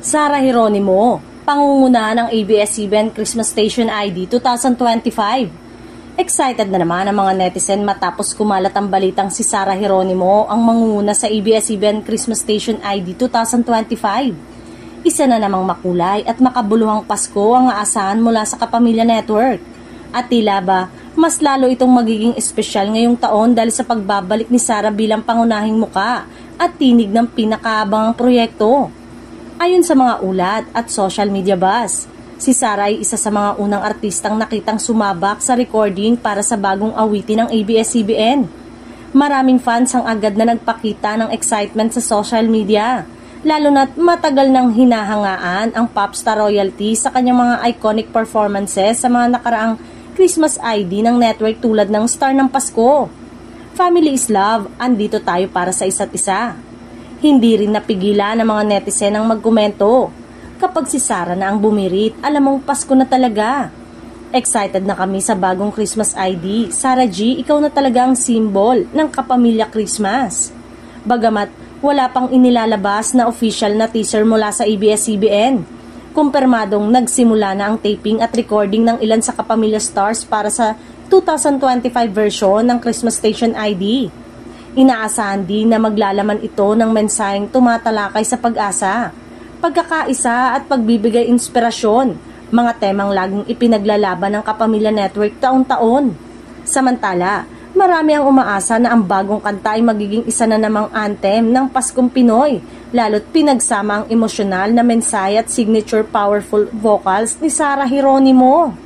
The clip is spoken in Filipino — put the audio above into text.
Sara Geronimo, pangunguna ng ABS-CBN Christmas Station ID 2025. Excited na naman ang mga netizen matapos kumalat ang balitang si Sara Geronimo ang mangunguna sa ABS-CBN Christmas Station ID 2025. Isa na namang makulay at makabuluhang Pasko ang aasahan mula sa Kapamilya Network. At tila ba, mas lalo itong magiging espesyal ngayong taon dahil sa pagbabalik ni Sara bilang pangunahing muka at tinig ng pinakaabangang proyekto. Ayon sa mga ulat at social media buzz, si Sara ay isa sa mga unang artistang nakitang sumabak sa recording para sa bagong awitin ng ABS-CBN. Maraming fans ang agad na nagpakita ng excitement sa social media, lalo na't matagal nang hinahangaan ang popstar royalty sa kanyang mga iconic performances sa mga nakaraang Christmas ID ng network tulad ng Star ng Pasko. Family is love, andito tayo para sa isa't isa. Hindi rin napigilan ng mga netizen ang magkomento. Kapag si Sara na ang bumirit, alam mong Pasko na talaga. Excited na kami sa bagong Christmas ID. Sara G, ikaw na talaga ang symbol ng Kapamilya Christmas. Bagamat wala pang inilalabas na official na teaser mula sa ABS-CBN, kumpirmadong nagsimula na ang taping at recording ng ilan sa Kapamilya stars para sa 2025 version ng Christmas Station ID. Inaasahan din na maglalaman ito ng mensaheng tumatalakay sa pag-asa, pagkakaisa at pagbibigay inspirasyon, mga temang laging ipinaglalaban ng Kapamilya Network taon-taon. Samantala, marami ang umaasa na ang bagong kanta ay magiging isa na namang anthem ng Paskong Pinoy, lalo't pinagsama ang emosyonal na mensahe at signature powerful vocals ni Sara Geronimo.